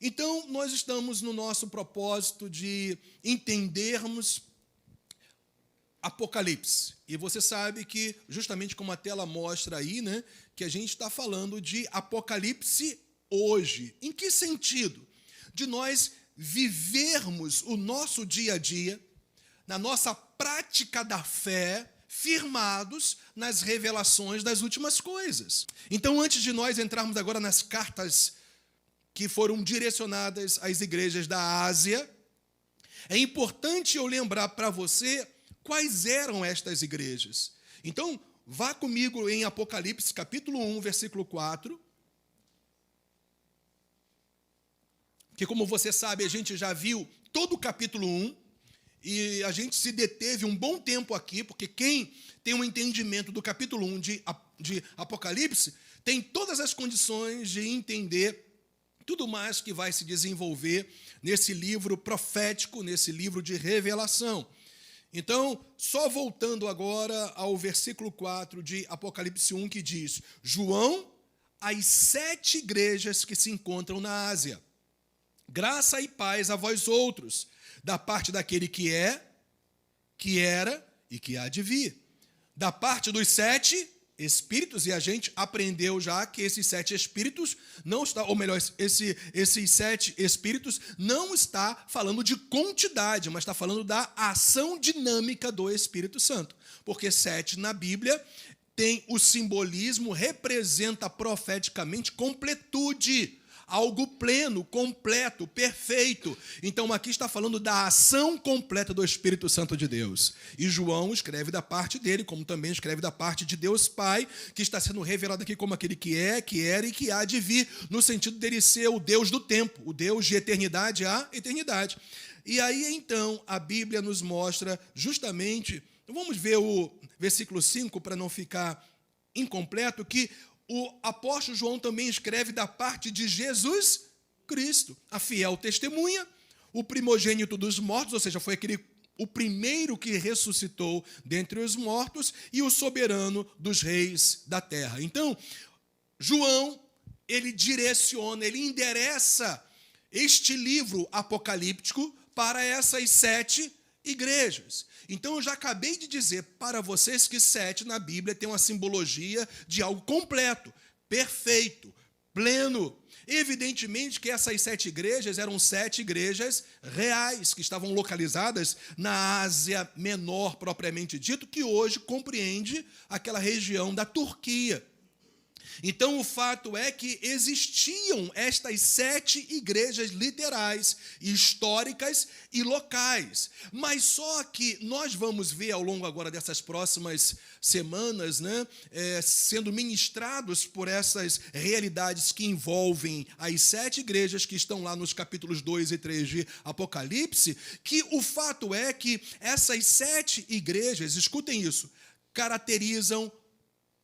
Então, nós estamos no nosso propósito de entendermos Apocalipse. E você sabe que, justamente como a tela mostra aí, né, que a gente está falando de Apocalipse hoje. Em que sentido? De nós vivermos o nosso dia a dia, na nossa prática da fé, firmados nas revelações das últimas coisas. Então, antes de nós entrarmos agora nas cartas que foram direcionadas às igrejas da Ásia, é importante eu lembrar para você quais eram estas igrejas. Então, vá comigo em Apocalipse, capítulo 1, versículo 4. Que, como você sabe, a gente já viu todo o capítulo 1, e a gente se deteve um bom tempo aqui, porque quem tem um entendimento do capítulo 1 de Apocalipse tem todas as condições de entender tudo mais que vai se desenvolver nesse livro profético, nesse livro de revelação. Então, só voltando agora ao versículo 4 de Apocalipse 1, que diz: João, às 7 igrejas que se encontram na Ásia, graça e paz a vós outros, da parte daquele que é, que era e que há de vir, da parte dos 7 espíritos, e a gente aprendeu já que esses 7 espíritos não está, ou melhor, esses 7 espíritos não está falando de quantidade, mas está falando da ação dinâmica do Espírito Santo, porque 7 na Bíblia tem o simbolismo, representa profeticamente completude, algo pleno, completo, perfeito. Então, aqui está falando da ação completa do Espírito Santo de Deus. E João escreve da parte dele, como também escreve da parte de Deus Pai, que está sendo revelado aqui como aquele que é, que era e que há de vir, no sentido dele ser o Deus do tempo, o Deus de eternidade a eternidade. E aí, então, a Bíblia nos mostra justamente, vamos ver o versículo 5, para não ficar incompleto, que o apóstolo João também escreve da parte de Jesus Cristo, a fiel testemunha, o primogênito dos mortos, ou seja, foi o primeiro que ressuscitou dentre os mortos e o soberano dos reis da terra. Então, João, ele direciona, ele endereça este livro apocalíptico para essas 7 igrejas. Então, eu já acabei de dizer para vocês que 7 na Bíblia tem uma simbologia de algo completo, perfeito, pleno. Evidentemente que essas 7 igrejas eram 7 igrejas reais, que estavam localizadas na Ásia Menor, propriamente dito, que hoje compreende aquela região da Turquia. Então, o fato é que existiam estas 7 igrejas literais, históricas e locais. Mas só que nós vamos ver ao longo agora dessas próximas semanas, né, sendo ministrados por essas realidades que envolvem as 7 igrejas que estão lá nos capítulos 2 e 3 de Apocalipse, que o fato é que essas 7 igrejas, escutem isso, caracterizam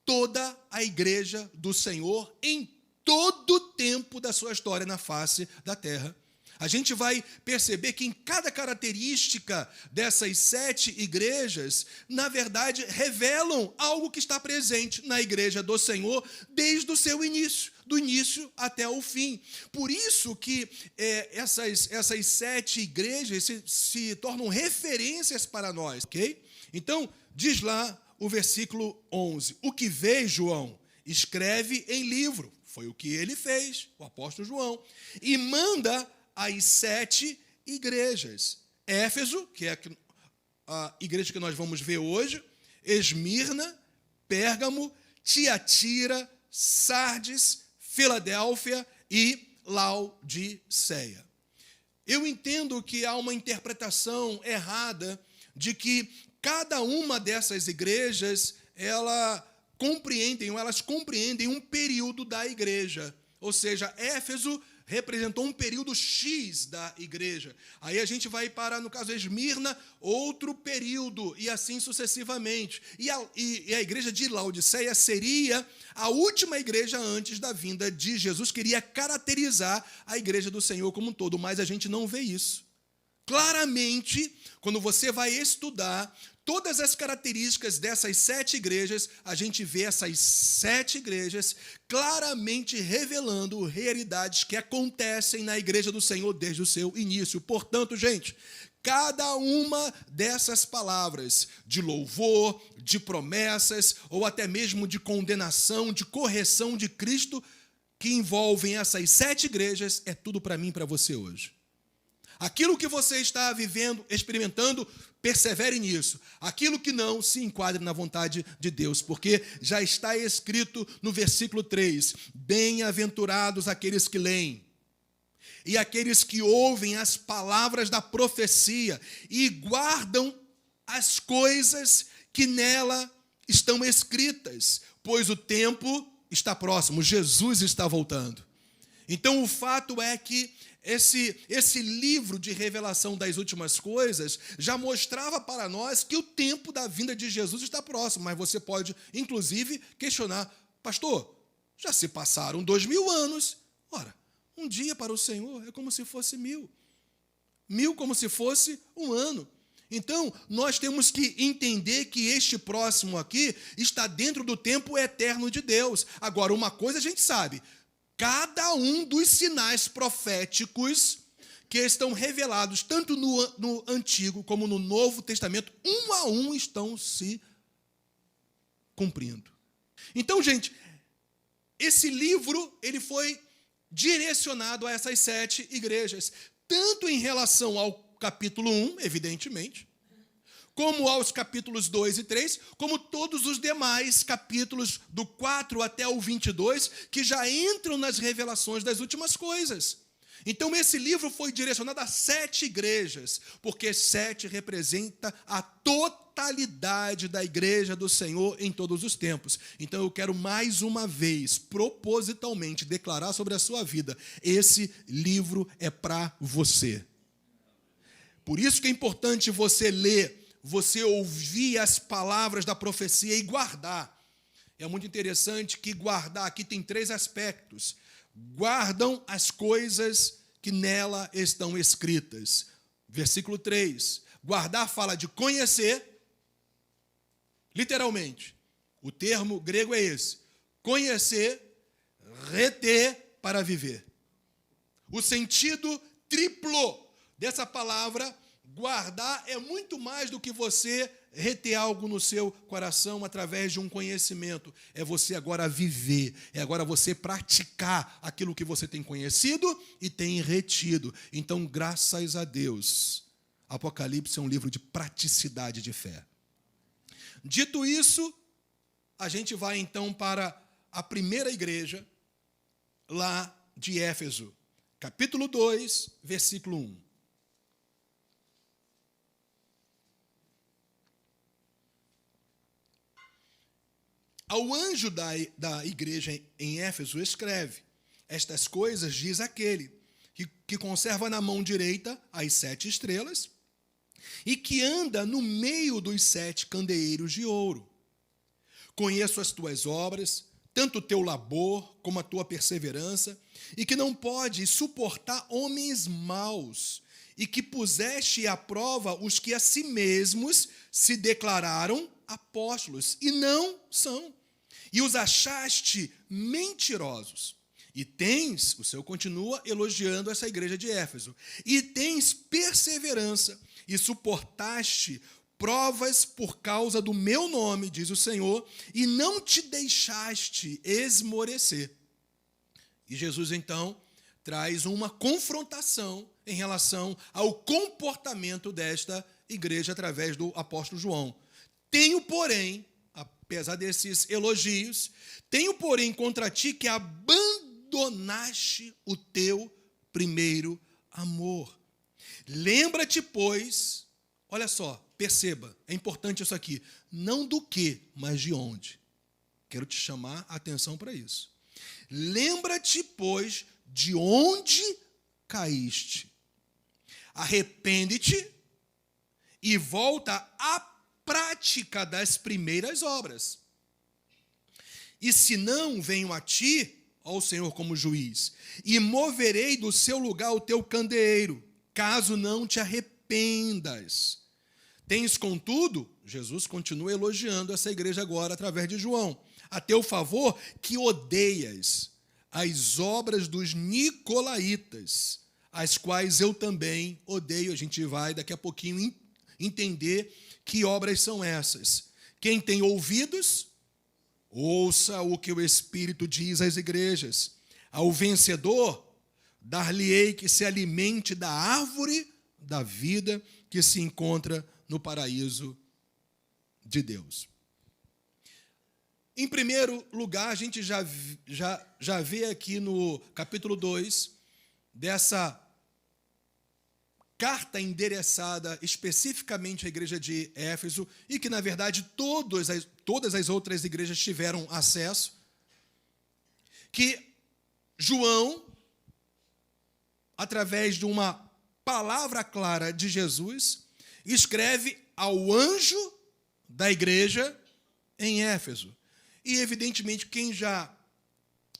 toda a igreja do Senhor em todo o tempo da sua história na face da terra. A gente vai perceber que em cada característica dessas 7 igrejas, na verdade, revelam algo que está presente na igreja do Senhor desde o seu início, do início até o fim. Por isso que essas 7 igrejas se tornam referências para nós, ok? Então, diz lá o versículo 11, o que vês, João, escreve em livro. Foi o que ele fez, o apóstolo João. E manda às 7 igrejas. Éfeso, que é a igreja que nós vamos ver hoje, Esmirna, Pérgamo, Tiatira, Sardes, Filadélfia e Laodiceia. Eu entendo que há uma interpretação errada de que cada uma dessas igrejas, elas compreendem um período da igreja. Ou seja, Éfeso representou um período X da igreja. Aí a gente vai para, no caso, Esmirna, outro período, e assim sucessivamente. E a igreja de Laodiceia seria a última igreja antes da vinda de Jesus, queria caracterizar a igreja do Senhor como um todo, mas a gente não vê isso. Claramente, quando você vai estudar Todas as características dessas 7 igrejas, a gente vê essas 7 igrejas claramente revelando realidades que acontecem na igreja do Senhor desde o seu início. Portanto, gente, cada uma dessas palavras de louvor, de promessas, ou até mesmo de condenação, de correção de Cristo, que envolvem essas 7 igrejas, é tudo para mim e para você hoje. Aquilo que você está vivendo, experimentando, persevere nisso. Aquilo que não, se enquadre na vontade de Deus, porque já está escrito no versículo 3, bem-aventurados aqueles que leem, e aqueles que ouvem as palavras da profecia e guardam as coisas que nela estão escritas, pois o tempo está próximo, Jesus está voltando. Então, o fato é que esse livro de revelação das últimas coisas já mostrava para nós que o tempo da vinda de Jesus está próximo, mas você pode, inclusive, questionar, pastor, já se passaram 2000 anos, ora, um dia para o Senhor é como se fosse 1000, 1000 como se fosse um ano. Então, nós temos que entender que este próximo aqui está dentro do tempo eterno de Deus. Agora, uma coisa a gente sabe, cada um dos sinais proféticos que estão revelados tanto no Antigo como no Novo Testamento, um a um estão se cumprindo. Então, gente, esse livro ele foi direcionado a essas 7 igrejas, tanto em relação ao capítulo 1, evidentemente, como aos capítulos 2 e 3, como todos os demais capítulos do 4 até o 22, que já entram nas revelações das últimas coisas. Então, esse livro foi direcionado a 7 igrejas, porque 7 representa a totalidade da igreja do Senhor em todos os tempos. Então, eu quero mais uma vez, propositalmente, declarar sobre a sua vida, esse livro é para você. Por isso que é importante você ler, você ouvir as palavras da profecia e guardar. É muito interessante que guardar aqui tem 3 aspectos. Guardam as coisas que nela estão escritas. Versículo 3. Guardar fala de conhecer, literalmente. O termo grego é esse. Conhecer, reter para viver. O sentido triplo dessa palavra guardar é muito mais do que você reter algo no seu coração através de um conhecimento. É você agora viver, é agora você praticar aquilo que você tem conhecido e tem retido. Então, graças a Deus, Apocalipse é um livro de praticidade de fé. Dito isso, a gente vai então para a primeira igreja lá de Éfeso, capítulo 2, versículo 1. Ao anjo da igreja em Éfeso escreve, estas coisas diz aquele que conserva na mão direita as 7 estrelas e que anda no meio dos 7 candeeiros de ouro. Conheço as tuas obras, tanto o teu labor como a tua perseverança, e que não podes suportar homens maus, e que puseste à prova os que a si mesmos se declararam apóstolos, e não são. E os achaste mentirosos. E tens, o Senhor continua elogiando essa igreja de Éfeso, e tens perseverança, e suportaste provas por causa do meu nome, diz o Senhor, e não te deixaste esmorecer. E Jesus, então, traz uma confrontação em relação ao comportamento desta igreja através do apóstolo João. Tenho, porém, apesar desses elogios, tenho, porém, contra ti que abandonaste o teu primeiro amor. Lembra-te, pois, olha só, perceba, é importante isso aqui, não do que, mas de onde. Quero te chamar a atenção para isso. Lembra-te, pois, de onde caíste. Arrepende-te e volta à prática das primeiras obras. E se não, venho a ti, ó Senhor, como juiz, e moverei do seu lugar o teu candeeiro, caso não te arrependas. Tens, contudo, Jesus continua elogiando essa igreja agora através de João. A teu favor que odeias as obras dos nicolaítas, as quais eu também odeio. A gente vai daqui a pouquinho entender que obras são essas. Quem tem ouvidos, ouça o que o Espírito diz às igrejas. Ao vencedor, dar-lhe-ei que se alimente da árvore da vida que se encontra no paraíso de Deus. Em primeiro lugar, a gente já vê aqui no capítulo 2, dessa carta endereçada especificamente à igreja de Éfeso, e que, na verdade, todas as outras igrejas tiveram acesso, que João, através de uma palavra clara de Jesus, escreve ao anjo da igreja em Éfeso. E, evidentemente, quem já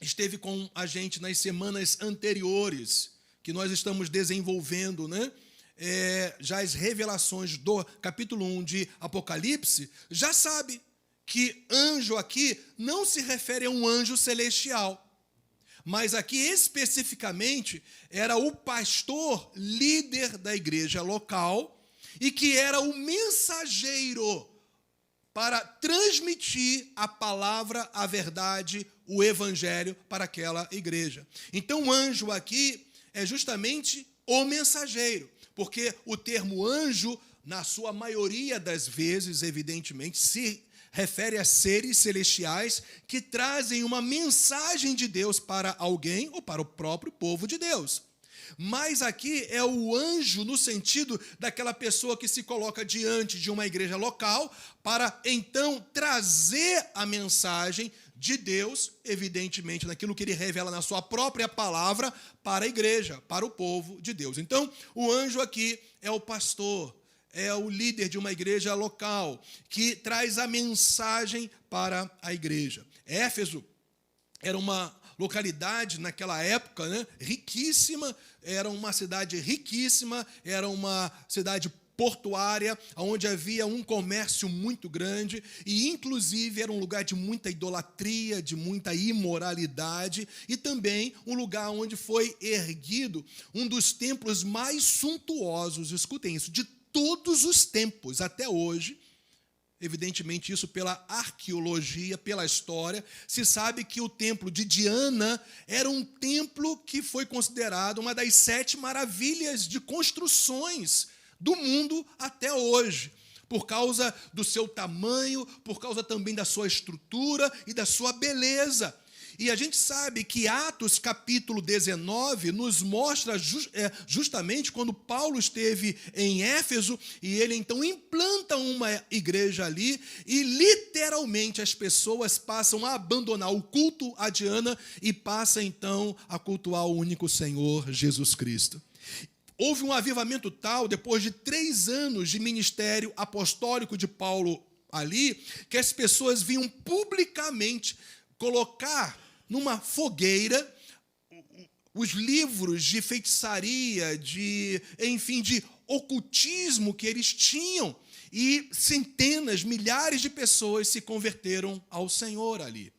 esteve com a gente nas semanas anteriores, que nós estamos desenvolvendo, né? Já as revelações do capítulo 1 de Apocalipse, já sabe que anjo aqui não se refere a um anjo celestial, mas aqui especificamente era o pastor líder da igreja local e que era o mensageiro para transmitir a palavra, a verdade, o evangelho para aquela igreja. Então, o anjo aqui é justamente o mensageiro, porque o termo anjo, na sua maioria das vezes, evidentemente, se refere a seres celestiais que trazem uma mensagem de Deus para alguém ou para o próprio povo de Deus. Mas aqui é o anjo no sentido daquela pessoa que se coloca diante de uma igreja local para, então, trazer a mensagem de Deus, evidentemente, naquilo que ele revela na sua própria palavra, para a igreja, para o povo de Deus. Então, o anjo aqui é o pastor, é o líder de uma igreja local, que traz a mensagem para a igreja. Éfeso era uma localidade naquela época, né, riquíssima, era uma cidade riquíssima, era uma cidade portuária, onde havia um comércio muito grande e, inclusive, era um lugar de muita idolatria, de muita imoralidade e também um lugar onde foi erguido um dos templos mais suntuosos, escutem isso, de todos os tempos até hoje. Evidentemente, isso pela arqueologia, pela história, se sabe que o templo de Diana era um templo que foi considerado uma das 7 maravilhas de construções do mundo até hoje, por causa do seu tamanho, por causa também da sua estrutura e da sua beleza. E a gente sabe que Atos capítulo 19 nos mostra justamente quando Paulo esteve em Éfeso e ele então implanta uma igreja ali e literalmente as pessoas passam a abandonar o culto a Diana e passam então a cultuar o único Senhor Jesus Cristo. Houve um avivamento tal, depois de 3 anos de ministério apostólico de Paulo ali, que as pessoas vinham publicamente colocar numa fogueira os livros de feitiçaria, de ocultismo que eles tinham, e centenas, milhares de pessoas se converteram ao Senhor ali.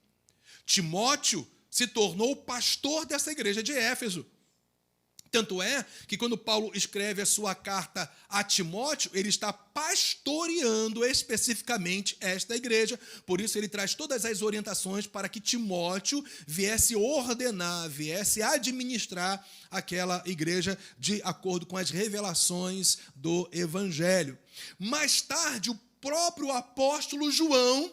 Timóteo se tornou pastor dessa igreja de Éfeso. Tanto é que quando Paulo escreve a sua carta a Timóteo, ele está pastoreando especificamente esta igreja. Por isso ele traz todas as orientações para que Timóteo viesse ordenar, viesse administrar aquela igreja de acordo com as revelações do Evangelho. Mais tarde, o próprio apóstolo João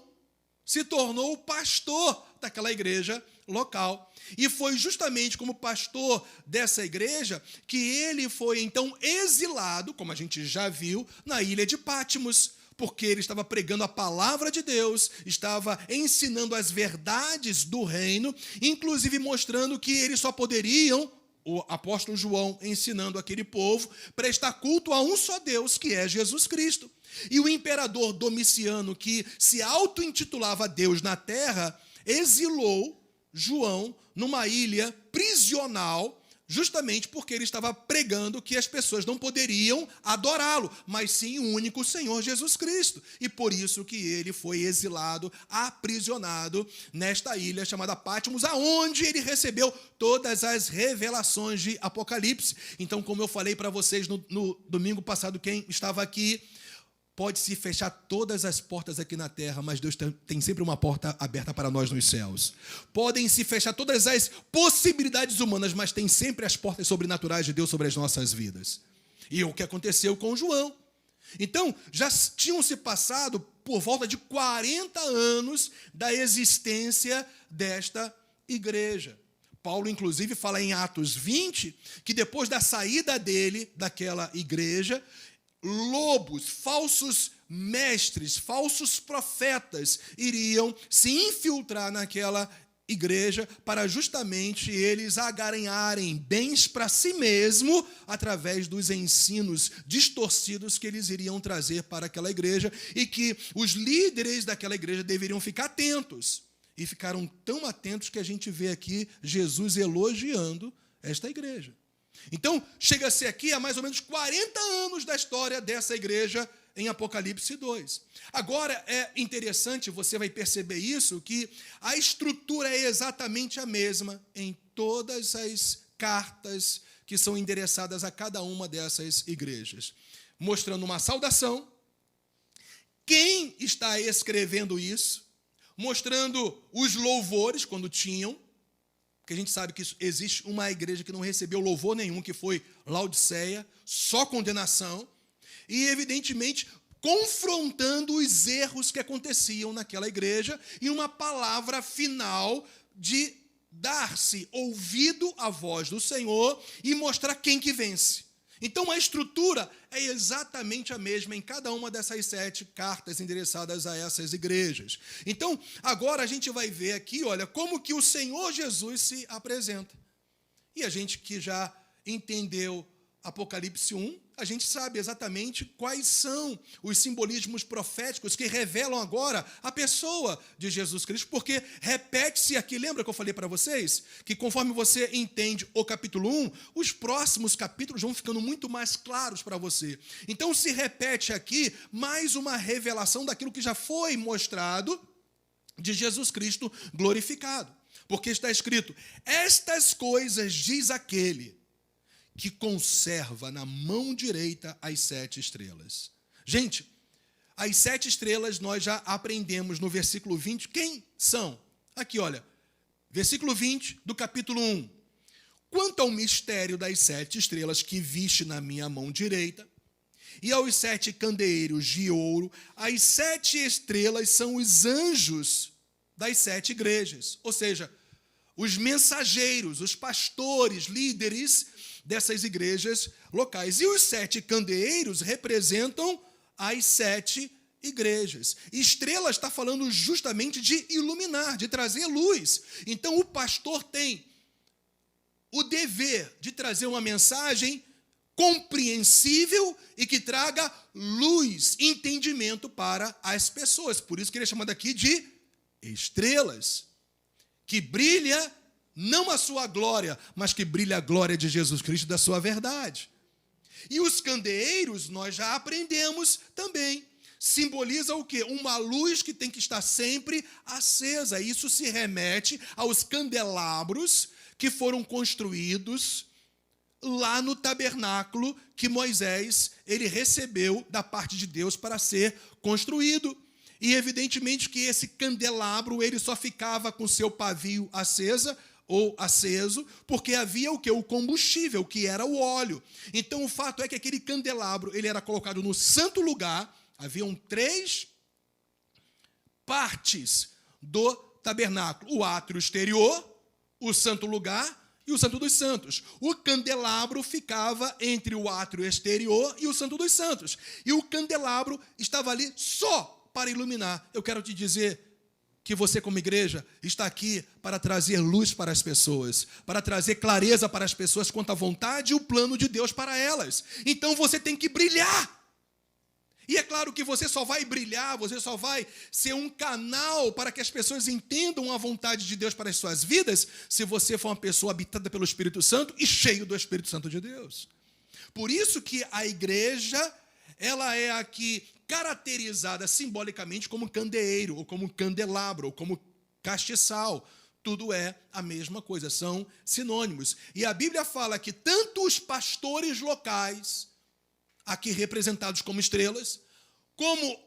se tornou o pastor daquela igreja local. E foi justamente como pastor dessa igreja que ele foi, então, exilado, como a gente já viu, na ilha de Patmos, porque ele estava pregando a palavra de Deus, estava ensinando as verdades do reino, inclusive mostrando que eles só poderiam, o apóstolo João ensinando aquele povo, prestar culto a um só Deus, que é Jesus Cristo. E o imperador Domiciano, que se auto-intitulava Deus na terra, exilou João numa ilha prisional justamente porque ele estava pregando que as pessoas não poderiam adorá-lo, mas sim o único Senhor Jesus Cristo. E por isso que ele foi exilado, aprisionado nesta ilha chamada Patmos, aonde ele recebeu todas as revelações de Apocalipse. Então, como eu falei para vocês no domingo passado, quem estava aqui, pode-se fechar todas as portas aqui na terra, mas Deus tem sempre uma porta aberta para nós nos céus. Podem se fechar todas as possibilidades humanas, mas tem sempre as portas sobrenaturais de Deus sobre as nossas vidas. E o que aconteceu com João. Então, já tinham se passado por volta de 40 anos da existência desta igreja. Paulo, inclusive, fala em Atos 20, que depois da saída dele, daquela igreja, lobos, falsos mestres, falsos profetas iriam se infiltrar naquela igreja para justamente eles agaranharem bens para si mesmo através dos ensinos distorcidos que eles iriam trazer para aquela igreja e que os líderes daquela igreja deveriam ficar atentos. E ficaram tão atentos que a gente vê aqui Jesus elogiando esta igreja. Então, chega a ser aqui há mais ou menos 40 anos da história dessa igreja em Apocalipse 2. Agora, é interessante, você vai perceber isso, que a estrutura é exatamente a mesma em todas as cartas que são endereçadas a cada uma dessas igrejas. Mostrando uma saudação, quem está escrevendo isso, mostrando os louvores, quando tinham, porque a gente sabe que existe uma igreja que não recebeu louvor nenhum, que foi Laodiceia, só condenação, e, evidentemente, confrontando os erros que aconteciam naquela igreja, e uma palavra final de dar-se ouvido à voz do Senhor e mostrar quem que vence. Então, a estrutura é exatamente a mesma em cada uma dessas 7 cartas endereçadas a essas igrejas. Então, agora a gente vai ver aqui, olha, como que o Senhor Jesus se apresenta. E a gente que já entendeu Apocalipse 1, a gente sabe exatamente quais são os simbolismos proféticos que revelam agora a pessoa de Jesus Cristo, porque repete-se aqui, lembra que eu falei para vocês? Que conforme você entende o capítulo 1, os próximos capítulos vão ficando muito mais claros para você. Então se repete aqui mais uma revelação daquilo que já foi mostrado de Jesus Cristo glorificado. Porque está escrito, estas coisas diz aquele que conserva na mão direita as 7 estrelas. Gente, as 7 estrelas nós já aprendemos no versículo 20. Quem são? Aqui, olha, versículo 20 do capítulo 1. Quanto ao mistério das 7 estrelas que viste na minha mão direita, e aos 7 candeeiros de ouro, as 7 estrelas são os anjos das 7 igrejas, ou seja, os mensageiros, os pastores, líderes dessas igrejas locais. E os 7 candeeiros representam as 7 igrejas. Estrela está falando justamente de iluminar, de trazer luz. Então, o pastor tem o dever de trazer uma mensagem compreensível e que traga luz, entendimento para as pessoas. Por isso que ele é chamado aqui de estrelas, que brilha não a sua glória, mas que brilha a glória de Jesus Cristo, da sua verdade. E os candeeiros, nós já aprendemos também, simboliza o quê? Uma luz que tem que estar sempre acesa. Isso se remete aos candelabros que foram construídos lá no tabernáculo que Moisés ele recebeu da parte de Deus para ser construído. E evidentemente que esse candelabro ele só ficava com seu pavio aceso, porque havia o quê? O combustível, que era o óleo. Então o fato é que aquele candelabro ele era colocado no santo lugar. Haviam 3 partes do tabernáculo: o átrio exterior, o santo lugar e o santo dos santos. O candelabro ficava entre o átrio exterior e o santo dos santos. E o candelabro estava ali só para iluminar. Eu quero te dizer que você, como igreja, está aqui para trazer luz para as pessoas, para trazer clareza para as pessoas quanto à vontade e o plano de Deus para elas. Então você tem que brilhar. E é claro que você só vai brilhar, você só vai ser um canal para que as pessoas entendam a vontade de Deus para as suas vidas, se você for uma pessoa habitada pelo Espírito Santo e cheio do Espírito Santo de Deus. Por isso que a igreja, ela é aqui caracterizada simbolicamente como candeeiro, ou como candelabro, ou como castiçal. Tudo é a mesma coisa, são sinônimos. E a Bíblia fala que tanto os pastores locais, aqui representados como estrelas, como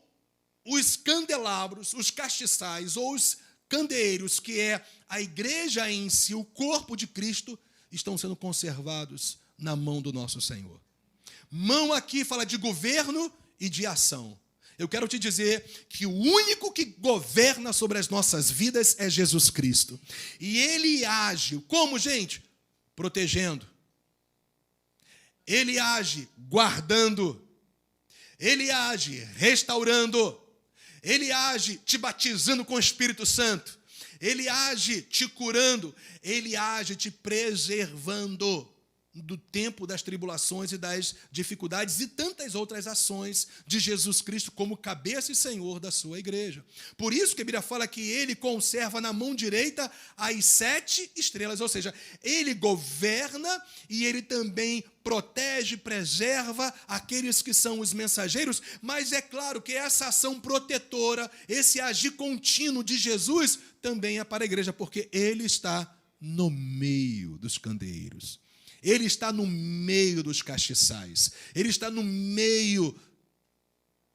os candelabros, os castiçais ou os candeeiros, que é a igreja em si, o corpo de Cristo, estão sendo conservados na mão do nosso Senhor. Mão aqui fala de governo e de ação. Eu quero te dizer que o único que governa sobre as nossas vidas é Jesus Cristo. E Ele age, como, gente? Protegendo. Ele age guardando, Ele age restaurando, Ele age te batizando com o Espírito Santo, Ele age te curando, Ele age te preservando do tempo das tribulações e das dificuldades e tantas outras ações de Jesus Cristo como cabeça e Senhor da sua igreja. Por isso que a Bíblia fala que Ele conserva na mão direita as 7 estrelas, ou seja, Ele governa e Ele também protege, preserva aqueles que são os mensageiros, mas é claro que essa ação protetora, esse agir contínuo de Jesus também é para a igreja, porque Ele está no meio dos candeeiros. Ele está no meio dos castiçais. Ele está no meio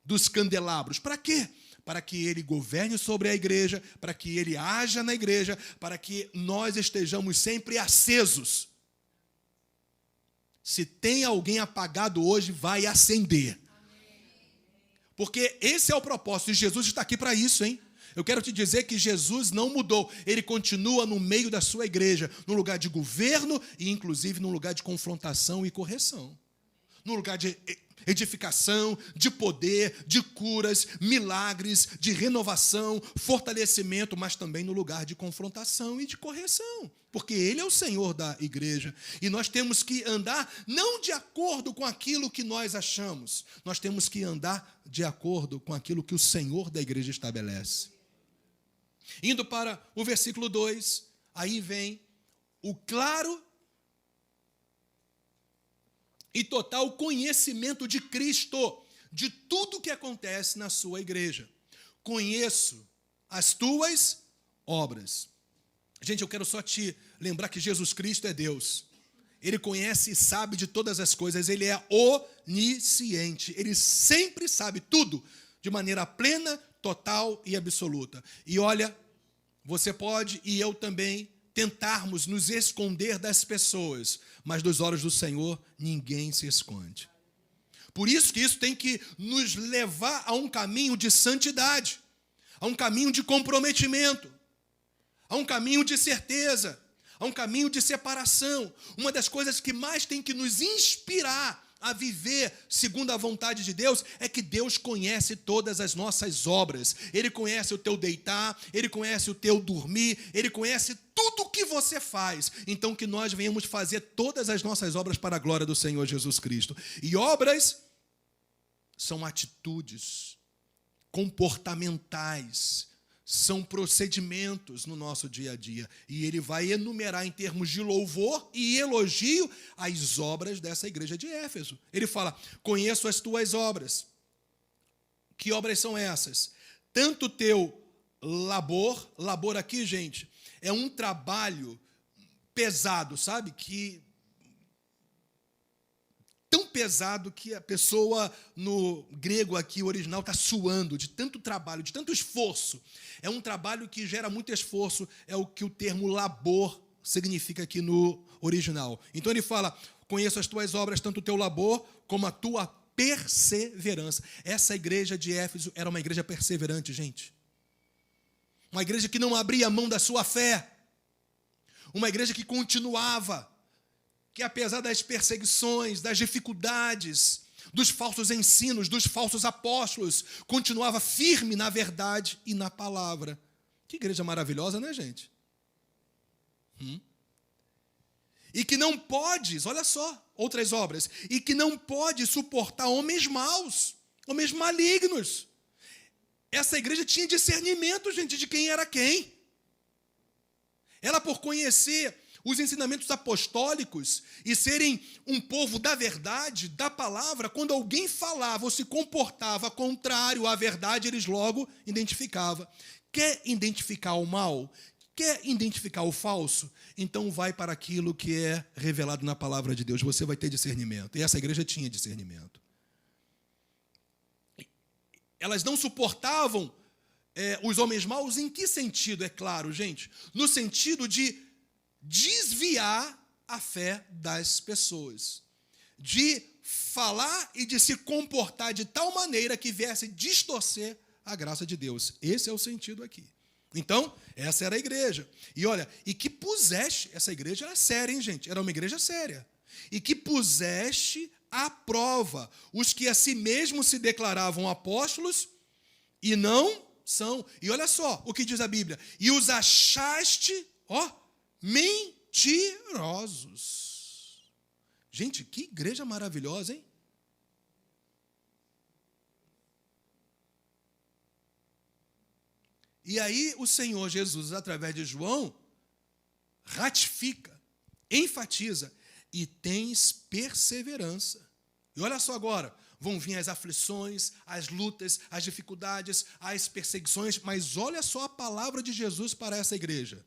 dos candelabros. Para quê? Para que Ele governe sobre a igreja, para que Ele haja na igreja, para que nós estejamos sempre acesos. Se tem alguém apagado hoje, vai acender. Porque esse é o propósito, e Jesus está aqui para isso, hein? Eu quero te dizer que Jesus não mudou, Ele continua no meio da sua igreja, no lugar de governo e inclusive no lugar de confrontação e correção. No lugar de edificação, de poder, de curas, milagres, de renovação, fortalecimento, mas também no lugar de confrontação e de correção. Porque Ele é o Senhor da igreja e nós temos que andar não de acordo com aquilo que nós achamos, nós temos que andar de acordo com aquilo que o Senhor da igreja estabelece. Indo para o versículo 2, aí vem o claro e total conhecimento de Cristo, de tudo que acontece na sua igreja. Conheço as tuas obras. Gente, eu quero só te lembrar que Jesus Cristo é Deus. Ele conhece e sabe de todas as coisas, Ele é onisciente, Ele sempre sabe tudo, de maneira plena, total e absoluta. E olha, você pode e eu também tentarmos nos esconder das pessoas, mas dos olhos do Senhor ninguém se esconde. Por isso que isso tem que nos levar a um caminho de santidade, a um caminho de comprometimento, a um caminho de certeza, a um caminho de separação. Uma das coisas que mais tem que nos inspirar a viver segundo a vontade de Deus é que Deus conhece todas as nossas obras. Ele conhece o teu deitar, Ele conhece o teu dormir, Ele conhece tudo o que você faz. Então que nós venhamos fazer todas as nossas obras para a glória do Senhor Jesus Cristo. E obras são atitudes comportamentais, são procedimentos no nosso dia a dia. E ele vai enumerar em termos de louvor e elogio as obras dessa igreja de Éfeso. Ele fala, conheço as tuas obras. Que obras são essas? Tanto o teu labor aqui, gente, é um trabalho pesado, sabe? Tão pesado que a pessoa, no grego aqui, original, está suando de tanto trabalho, de tanto esforço. É um trabalho que gera muito esforço, é o que o termo labor significa aqui no original. Então ele fala, conheço as tuas obras, tanto o teu labor como a tua perseverança. Essa igreja de Éfeso era uma igreja perseverante, gente. Uma igreja que não abria mão da sua fé. Uma igreja que continuava, que apesar das perseguições, das dificuldades, dos falsos ensinos, dos falsos apóstolos, continuava firme na verdade e na palavra. Que igreja maravilhosa, né, gente? E que não pode, olha só, outras obras, e que não pode suportar homens maus. homens malignos. Essa igreja tinha discernimento, gente, de quem era quem. Ela, por conhecer os ensinamentos apostólicos e serem um povo da verdade, da palavra, quando alguém falava ou se comportava contrário à verdade, eles logo identificavam. Quer identificar o mal? Quer identificar o falso? Então vai para aquilo que é revelado na palavra de Deus. Você vai ter discernimento. E essa igreja tinha discernimento. Elas não suportavam os homens maus em que sentido? É claro, gente. No sentido de desviar a fé das pessoas. De falar e de se comportar de tal maneira que viesse distorcer a graça de Deus. Esse é o sentido aqui. Então, essa era a igreja. E olha, e que puseste, essa igreja era séria, hein, gente? Era uma igreja séria. E que puseste à prova os que a si mesmos se declaravam apóstolos e não são. E olha só o que diz a Bíblia. E os achaste, mentirosos. Gente, que igreja maravilhosa, hein? E aí o Senhor Jesus, através de João, ratifica, enfatiza, e tens perseverança. E olha só agora, vão vir as aflições, as lutas, as dificuldades, as perseguições, mas olha só a palavra de Jesus para essa igreja.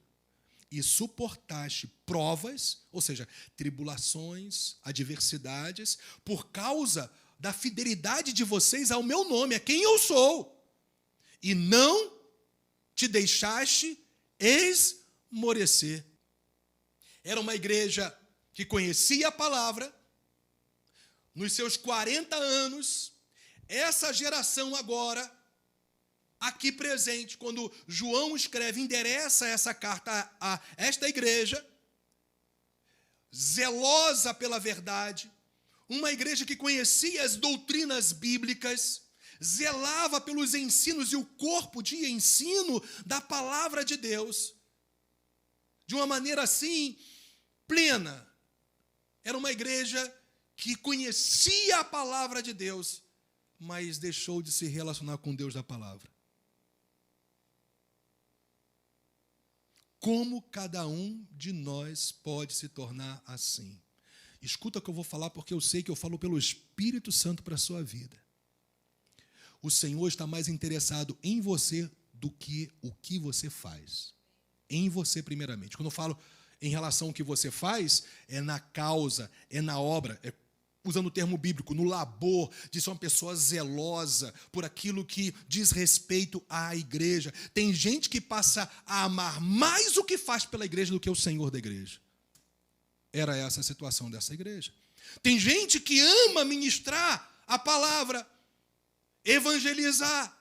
E suportaste provas, ou seja, tribulações, adversidades, por causa da fidelidade de vocês ao meu nome, a quem eu sou. E não te deixaste esmorecer. Era uma igreja que conhecia a palavra. Nos seus 40 anos, essa geração agora, aqui presente, quando João escreve, endereça essa carta a esta igreja, zelosa pela verdade, uma igreja que conhecia as doutrinas bíblicas, zelava pelos ensinos e o corpo de ensino da palavra de Deus, de uma maneira assim, plena. Era uma igreja que conhecia a palavra de Deus, mas deixou de se relacionar com Deus da palavra. Como cada um de nós pode se tornar assim? Escuta o que eu vou falar, porque eu sei que eu falo pelo Espírito Santo para a sua vida. O Senhor está mais interessado em você do que o que você faz. Em você, primeiramente. Quando eu falo em relação ao que você faz, é na causa, é na obra, usando o termo bíblico, no labor de ser uma pessoa zelosa por aquilo que diz respeito à igreja. Tem gente que passa a amar mais o que faz pela igreja do que o Senhor da igreja. Era essa a situação dessa igreja. Tem gente que ama ministrar a palavra, evangelizar,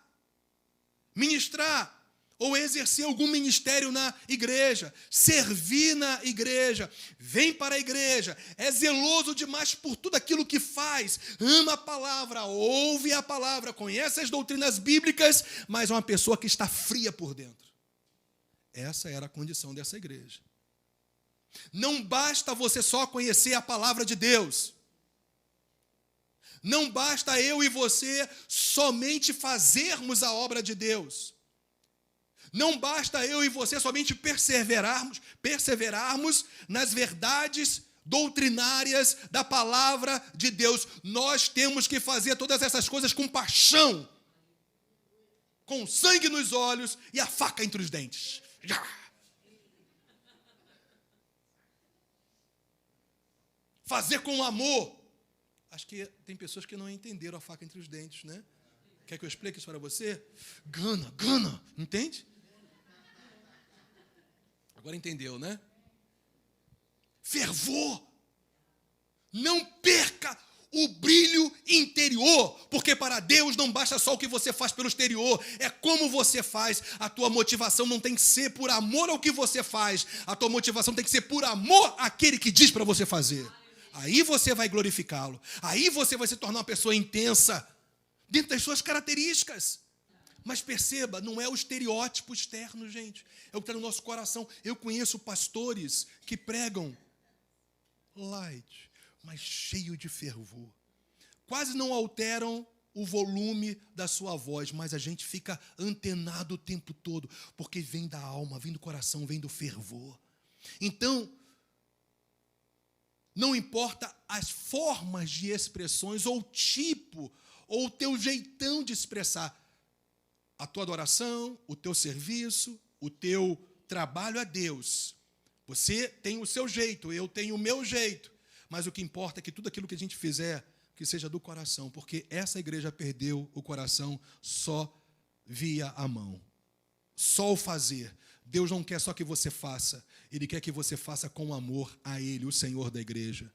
ministrar ou exercer algum ministério na igreja, servir na igreja, vem para a igreja, é zeloso demais por tudo aquilo que faz, ama a palavra, ouve a palavra, conhece as doutrinas bíblicas, mas é uma pessoa que está fria por dentro. Essa era a condição dessa igreja. Não basta você só conhecer a palavra de Deus. Não basta eu e você somente fazermos a obra de Deus. Não basta eu e você somente perseverarmos nas verdades doutrinárias da palavra de Deus. Nós temos que fazer todas essas coisas com paixão, com sangue nos olhos e a faca entre os dentes. Fazer com amor. Acho que tem pessoas que não entenderam a faca entre os dentes, né? Quer que eu explique isso para você? Gana, entende? Agora entendeu, né? Fervor. Não perca o brilho interior, porque para Deus não basta só o que você faz pelo exterior, é como você faz. A tua motivação não tem que ser por amor ao que você faz, a tua motivação tem que ser por amor àquele que diz para você fazer. Aí você vai glorificá-lo, aí você vai se tornar uma pessoa intensa, dentro das suas características. Mas perceba, não é o estereótipo externo, gente. É o que está no nosso coração. Eu conheço pastores que pregam light, mas cheio de fervor. Quase não alteram o volume da sua voz, mas a gente fica antenado o tempo todo, porque vem da alma, vem do coração, vem do fervor. Então, não importa as formas de expressões, ou o tipo, ou o teu jeitão de expressar a tua adoração, o teu serviço, o teu trabalho a Deus. Você tem o seu jeito, eu tenho o meu jeito, mas o que importa é que tudo aquilo que a gente fizer, que seja do coração, porque essa igreja perdeu o coração só via a mão, só o fazer. Deus não quer só que você faça, Ele quer que você faça com amor a Ele, o Senhor da igreja.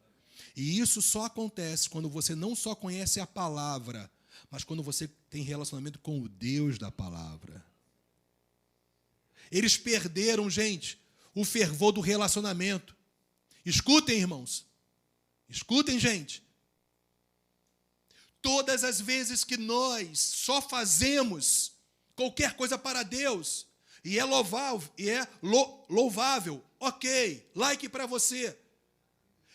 E isso só acontece quando você não só conhece a palavra, mas quando você tem relacionamento com o Deus da palavra. Eles perderam, gente, o fervor do relacionamento. Escutem, irmãos. Escutem, gente. Todas as vezes que nós só fazemos qualquer coisa para Deus, e é louvável, ok, like para você.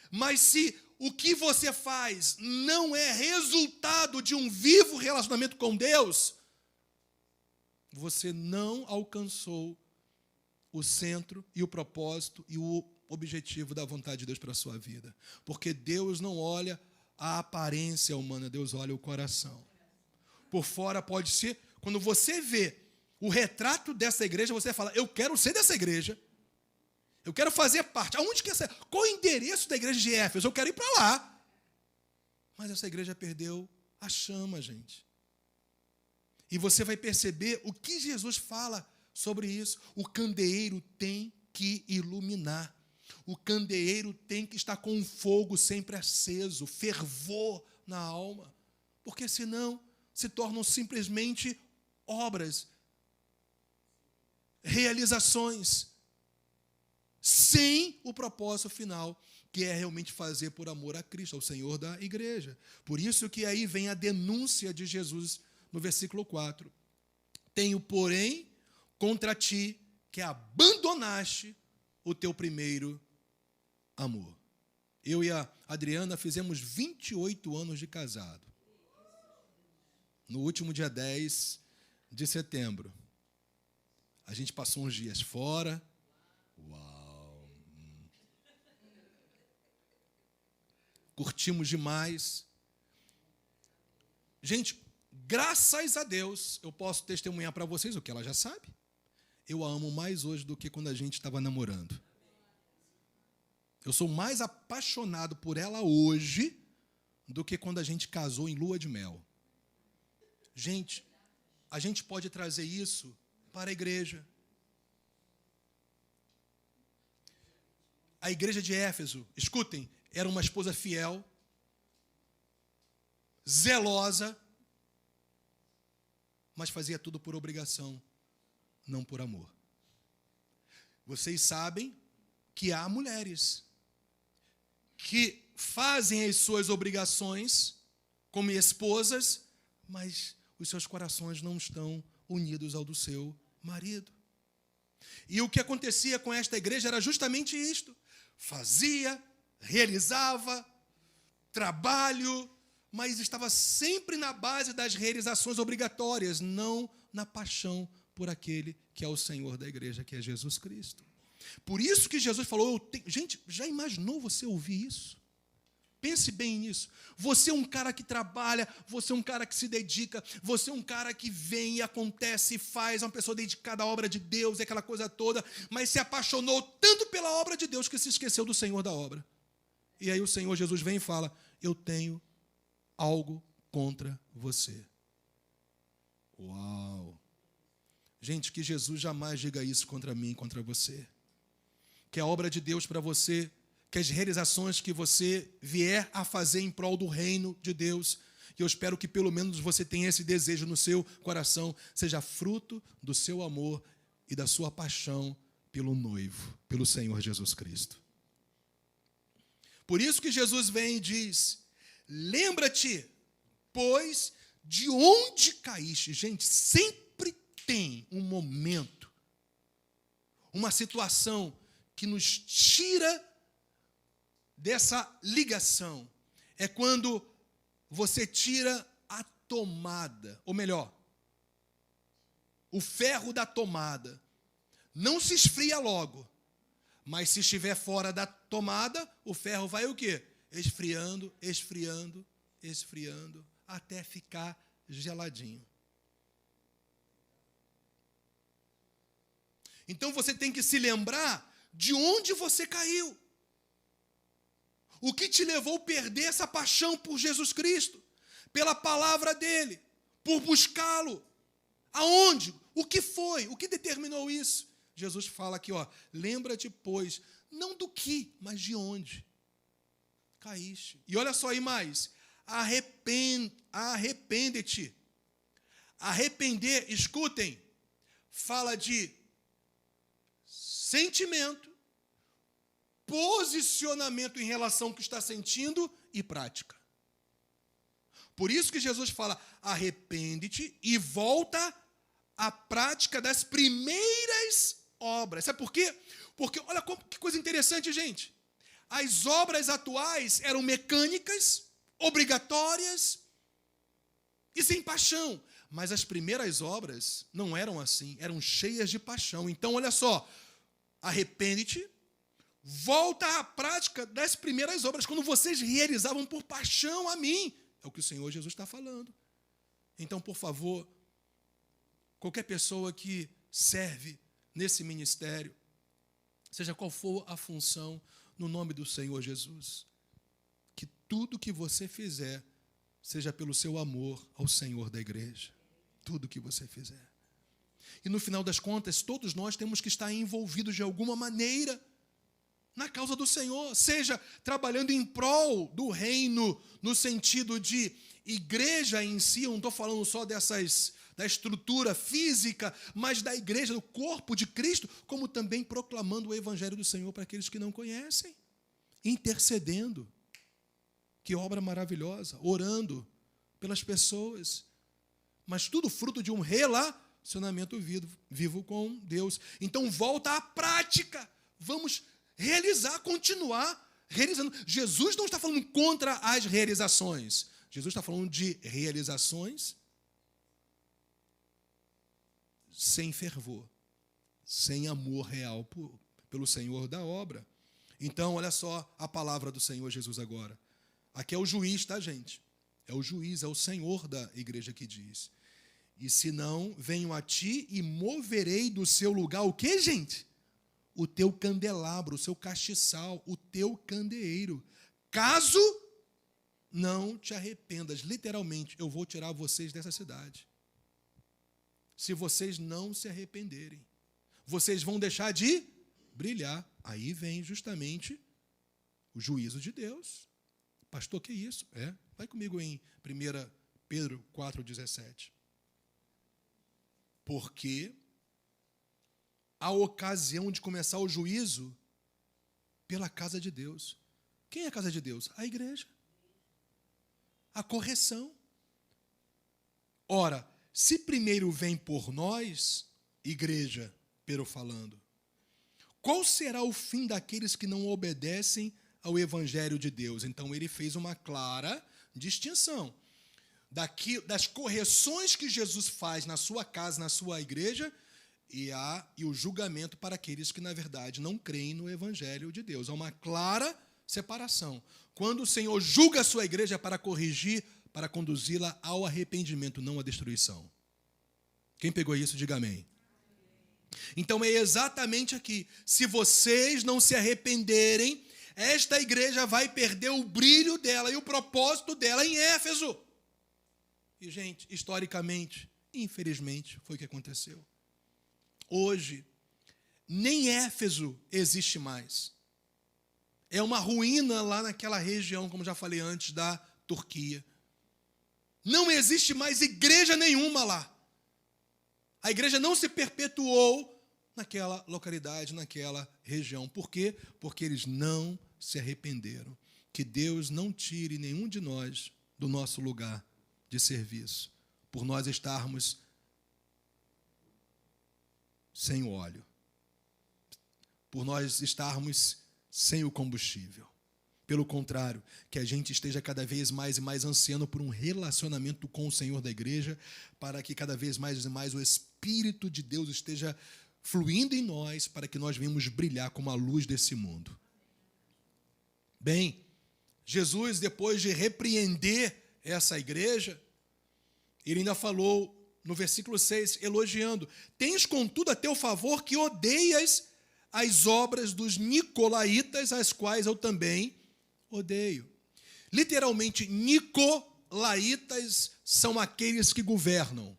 Mas se o que você faz não é resultado de um vivo relacionamento com Deus, você não alcançou o centro e o propósito e o objetivo da vontade de Deus para a sua vida. Porque Deus não olha a aparência humana, Deus olha o coração. Por fora pode ser, quando você vê o retrato dessa igreja, você fala, eu quero ser dessa igreja. Eu quero fazer parte. Aonde que essa? Qual o endereço da igreja de Éfeso? Eu quero ir para lá. Mas essa igreja perdeu a chama, gente. E você vai perceber o que Jesus fala sobre isso. O candeeiro tem que iluminar. O candeeiro tem que estar com um fogo sempre aceso, fervor na alma. Porque senão se tornam simplesmente obras, realizações, sem o propósito final, que é realmente fazer por amor a Cristo, ao Senhor da igreja. Por isso que aí vem a denúncia de Jesus no versículo 4. Tenho, porém, contra ti que abandonaste o teu primeiro amor. Eu e a Adriana fizemos 28 anos de casado. No último dia 10 de setembro. A gente passou uns dias fora. Uau! Curtimos demais. Gente, graças a Deus, eu posso testemunhar para vocês o que ela já sabe. Eu a amo mais hoje do que quando a gente estava namorando. Eu sou mais apaixonado por ela hoje do que quando a gente casou em lua de mel. Gente, a gente pode trazer isso para a igreja. A igreja de Éfeso, escutem, era uma esposa fiel, zelosa, mas fazia tudo por obrigação, não por amor. Vocês sabem que há mulheres que fazem as suas obrigações como esposas, mas os seus corações não estão unidos ao do seu marido. E o que acontecia com esta igreja era justamente isto. Fazia, realizava, trabalho, mas estava sempre na base das realizações obrigatórias, não na paixão por aquele que é o Senhor da igreja, que é Jesus Cristo. Por isso que Jesus falou, gente, já imaginou você ouvir isso? Pense bem nisso. Você é um cara que trabalha, você é um cara que se dedica, você é um cara que vem e acontece e faz, é uma pessoa dedicada à obra de Deus, é aquela coisa toda, mas se apaixonou tanto pela obra de Deus que se esqueceu do Senhor da obra. E aí o Senhor Jesus vem e fala, eu tenho algo contra você. Uau! Gente, que Jesus jamais diga isso contra mim, contra você. Que a obra de Deus para você, que as realizações que você vier a fazer em prol do reino de Deus, e eu espero que pelo menos você tenha esse desejo no seu coração, seja fruto do seu amor e da sua paixão pelo noivo, pelo Senhor Jesus Cristo. Por isso que Jesus vem e diz, lembra-te, pois, de onde caíste. Gente, sempre tem um momento, uma situação que nos tira dessa ligação. É quando você tira a tomada, ou melhor, o ferro da tomada não se esfria logo, mas se estiver fora da tomada, o ferro vai o quê? Esfriando, esfriando, esfriando, até ficar geladinho. Então você tem que se lembrar de onde você caiu. O que te levou a perder essa paixão por Jesus Cristo, pela palavra dele, por buscá-lo. Aonde? O que foi? O que determinou isso? Jesus fala aqui, lembra-te, pois, não do que, mas de onde caíste. E olha só aí mais, arrepende-te. Arrepender, escutem, fala de sentimento, posicionamento em relação ao que está sentindo e prática. Por isso que Jesus fala, arrepende-te e volta à prática das primeiras obras. Sabe por quê? Porque, olha que coisa interessante, gente. As obras atuais eram mecânicas, obrigatórias e sem paixão. Mas as primeiras obras não eram assim, eram cheias de paixão. Então, olha só, arrepende-te, volta à prática das primeiras obras, quando vocês realizavam por paixão a mim. É o que o Senhor Jesus está falando. Então, por favor, qualquer pessoa que serve nesse ministério, seja qual for a função, no nome do Senhor Jesus, que tudo que você fizer seja pelo seu amor ao Senhor da igreja. Tudo que você fizer. E no final das contas, todos nós temos que estar envolvidos de alguma maneira na causa do Senhor, seja trabalhando em prol do reino, no sentido de igreja em si, eu não estou falando só da estrutura física, mas da igreja, do corpo de Cristo, como também proclamando o evangelho do Senhor para aqueles que não conhecem, intercedendo. Que obra maravilhosa, orando pelas pessoas, mas tudo fruto de um relacionamento vivo com Deus. Então volta à prática, vamos realizar, continuar realizando. Jesus não está falando contra as realizações, Jesus está falando de realizações sem fervor, sem amor real pelo Senhor da obra. Então, olha só a palavra do Senhor Jesus agora. Aqui é o juiz, tá, gente? É o juiz, é o Senhor da igreja que diz. E se não, venho a ti e moverei do seu lugar o quê, gente? O teu candelabro, o seu castiçal, o teu candeeiro. Caso não te arrependas, literalmente, eu vou tirar vocês dessa cidade. Se vocês não se arrependerem, vocês vão deixar de brilhar. Aí vem justamente o juízo de Deus. Pastor, que isso? Vai comigo em 1 Pedro 4,17. Porque a ocasião de começar o juízo pela casa de Deus. Quem é a casa de Deus? A igreja. A correção. Ora, se primeiro vem por nós, igreja, Pedro falando, qual será o fim daqueles que não obedecem ao evangelho de Deus? Então ele fez uma clara distinção das correções que Jesus faz na sua casa, na sua igreja, e o julgamento para aqueles que, na verdade, não creem no evangelho de Deus. Há uma clara separação. Quando o Senhor julga a sua igreja é para corrigir, para conduzi-la ao arrependimento, não à destruição. Quem pegou isso, diga amém. Então é exatamente aqui. Se vocês não se arrependerem, esta igreja vai perder o brilho dela e o propósito dela em Éfeso. E, gente, historicamente, infelizmente, foi o que aconteceu. Hoje, nem Éfeso existe mais. É uma ruína lá naquela região, como já falei antes, da Turquia. Não existe mais igreja nenhuma lá. A igreja não se perpetuou naquela localidade, naquela região. Por quê? Porque eles não se arrependeram. Que Deus não tire nenhum de nós do nosso lugar de serviço, por nós estarmos sem o óleo, por nós estarmos sem o combustível. Pelo contrário, que a gente esteja cada vez mais e mais ansiando por um relacionamento com o Senhor da igreja, para que cada vez mais e mais o Espírito de Deus esteja fluindo em nós, para que nós venhamos brilhar como a luz desse mundo. Bem, Jesus, depois de repreender essa igreja, ele ainda falou no versículo 6, elogiando: tens contudo a teu favor que odeias as obras dos nicolaítas, as quais eu também odeio. Literalmente, nicolaítas são aqueles que governam.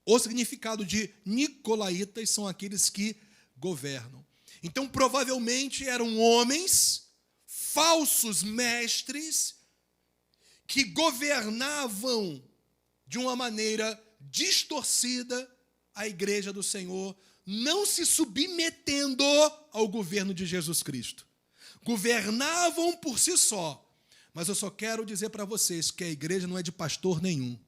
O significado de nicolaítas são aqueles que governam. Então, provavelmente, eram homens, falsos mestres, que governavam de uma maneira distorcida a igreja do Senhor, não se submetendo ao governo de Jesus Cristo. Governavam por si só. Mas eu só quero dizer para vocês que a igreja não é de pastor nenhum.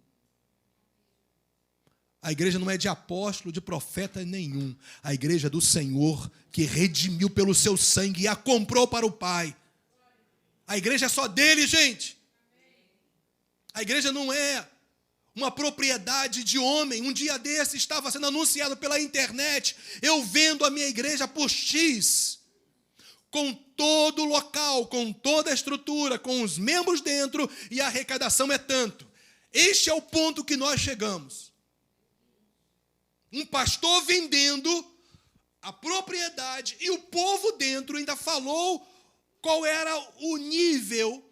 A igreja não é de apóstolo, de profeta nenhum. A igreja é do Senhor, que redimiu pelo seu sangue e a comprou para o Pai. A igreja é só dele, gente. A igreja não é uma propriedade de homem. Um dia desse estava sendo anunciado pela internet, eu vendo a minha igreja por X, com todo o local, com toda a estrutura, com os membros dentro, e a arrecadação é tanto. Este é o ponto que nós chegamos. Um pastor vendendo a propriedade e o povo dentro ainda falou qual era o nível,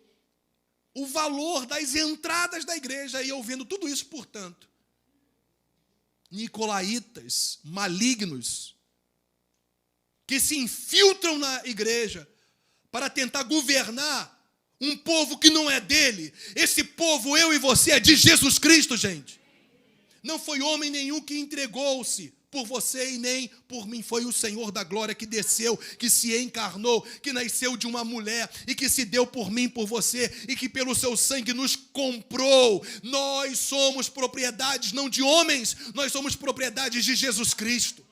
o valor das entradas da igreja, e eu vendo tudo isso, portanto. Nicolaítas, malignos, que se infiltram na igreja para tentar governar um povo que não é dele. Esse povo, eu e você, é de Jesus Cristo, gente. Não foi homem nenhum que entregou-se por você e nem por mim. Foi o Senhor da glória que desceu, que se encarnou, que nasceu de uma mulher e que se deu por mim, por você, e que pelo seu sangue nos comprou. Nós somos propriedades não de homens, nós somos propriedades de Jesus Cristo.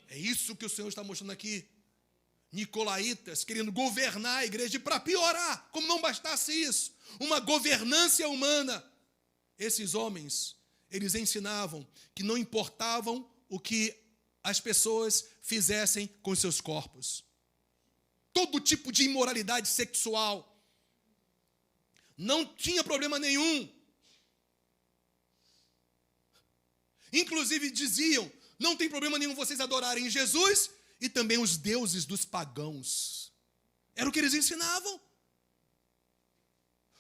É isso que o Senhor está mostrando aqui. Nicolaítas querendo governar a igreja, e para piorar, como não bastasse isso, uma governância humana. Esses homens, eles ensinavam que não importavam o que as pessoas fizessem com seus corpos. Todo tipo de imoralidade sexual. Não tinha problema nenhum. Inclusive diziam, não tem problema nenhum vocês adorarem Jesus e também os deuses dos pagãos. Era o que eles ensinavam.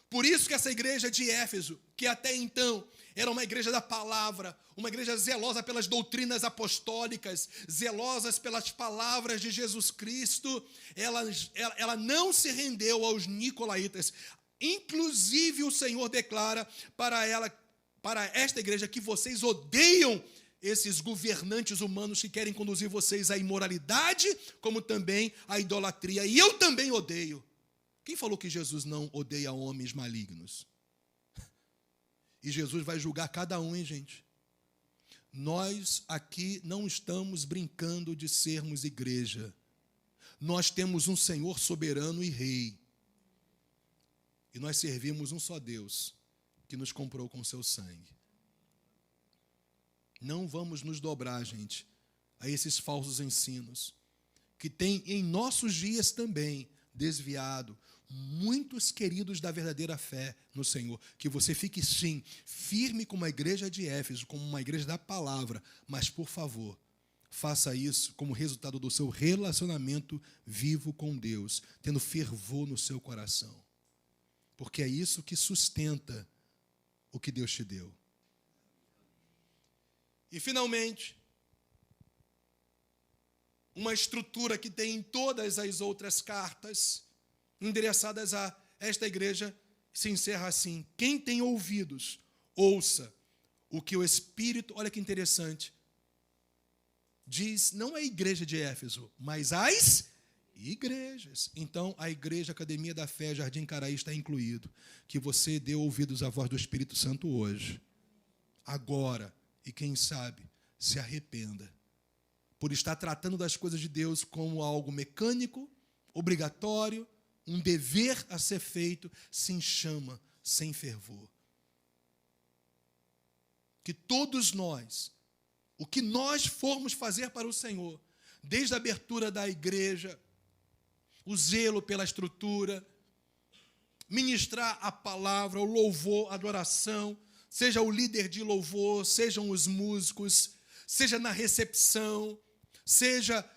Por isso que essa igreja de Éfeso, que até então era uma igreja da palavra, uma igreja zelosa pelas doutrinas apostólicas, zelosas pelas palavras de Jesus Cristo, ela não se rendeu aos nicolaítas. Inclusive o Senhor declara para esta igreja, que vocês odeiam esses governantes humanos que querem conduzir vocês à imoralidade, como também à idolatria. E eu também odeio. Quem falou que Jesus não odeia homens malignos? E Jesus vai julgar cada um, hein, gente? Nós aqui não estamos brincando de sermos igreja. Nós temos um Senhor soberano e rei. E nós servimos um só Deus, que nos comprou com seu sangue. Não vamos nos dobrar, gente, a esses falsos ensinos, que tem em nossos dias também desviado muitos queridos da verdadeira fé no Senhor. Que você fique, sim, firme como a igreja de Éfeso, como uma igreja da palavra, mas, por favor, faça isso como resultado do seu relacionamento vivo com Deus, tendo fervor no seu coração. Porque é isso que sustenta o que Deus te deu. E, finalmente, uma estrutura que tem em todas as outras cartas endereçadas a esta igreja se encerra assim: quem tem ouvidos, ouça o que o Espírito, olha que interessante, diz, não a igreja de Éfeso, mas as igrejas. Então, a igreja, Academia da Fé, Jardim Caraí está incluído. Que você dê ouvidos à voz do Espírito Santo hoje, agora, e quem sabe, se arrependa por estar tratando das coisas de Deus como algo mecânico, obrigatório, um dever a ser feito, se enxama sem fervor. Que todos nós, o que nós formos fazer para o Senhor, desde a abertura da igreja, o zelo pela estrutura, ministrar a palavra, o louvor, a adoração, seja o líder de louvor, sejam os músicos, seja na recepção, seja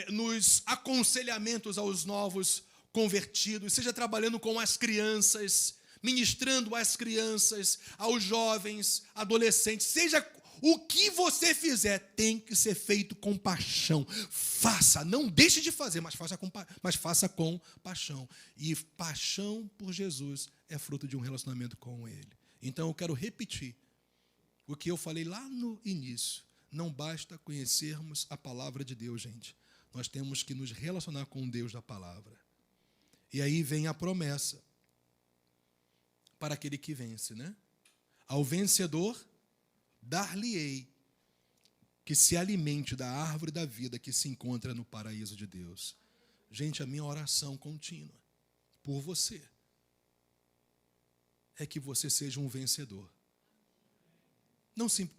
nos aconselhamentos aos novos convertidos, seja trabalhando com as crianças, ministrando às crianças, aos jovens, adolescentes, seja o que você fizer, tem que ser feito com paixão. Faça, não deixe de fazer, mas faça com paixão. E paixão por Jesus é fruto de um relacionamento com Ele. Então eu quero repetir o que eu falei lá no início. Não basta conhecermos a palavra de Deus, gente. Nós temos que nos relacionar com o Deus da palavra. E aí vem a promessa para aquele que vence, né? Ao vencedor, dar-lhe-ei que se alimente da árvore da vida que se encontra no paraíso de Deus. Gente, a minha oração contínua por você é que você seja um vencedor.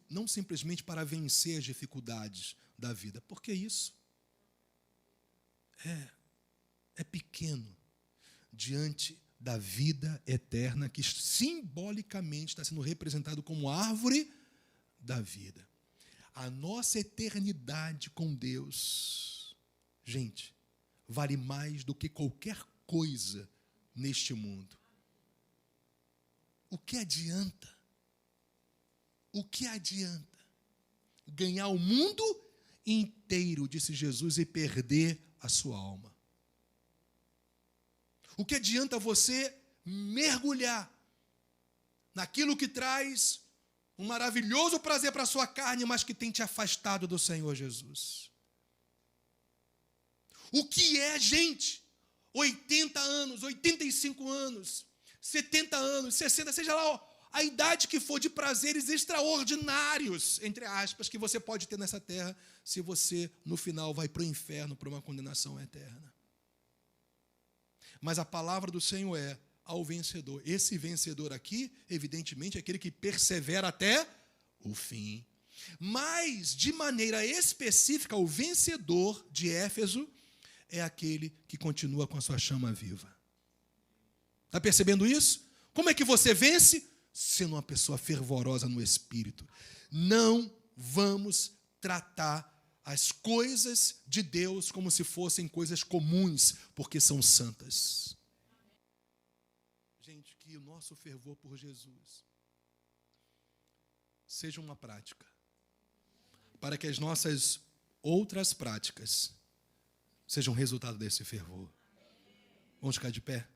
Não simplesmente para vencer as dificuldades da vida, porque isso é pequeno diante da vida eterna que simbolicamente está sendo representado como árvore da vida. A nossa eternidade com Deus, gente, vale mais do que qualquer coisa neste mundo. O que adianta? O que adianta ganhar o mundo inteiro, disse Jesus, e perder a sua alma? O que adianta você mergulhar naquilo que traz um maravilhoso prazer para a sua carne, mas que tem te afastado do Senhor Jesus? O que é, gente, 80 anos, 85 anos, 70 anos, 60, seja lá a idade que for, de prazeres extraordinários, entre aspas, que você pode ter nessa terra, se você, no final, vai para o inferno, para uma condenação eterna. Mas a palavra do Senhor é ao vencedor. Esse vencedor aqui, evidentemente, é aquele que persevera até o fim. Mas, de maneira específica, o vencedor de Éfeso é aquele que continua com a sua chama viva. Está percebendo isso? Como é que você vence? Sendo uma pessoa fervorosa no espírito. Não vamos tratar as coisas de Deus como se fossem coisas comuns, porque são santas. Gente, que o nosso fervor por Jesus seja uma prática, para que as nossas outras práticas sejam resultado desse fervor. Vamos ficar de pé?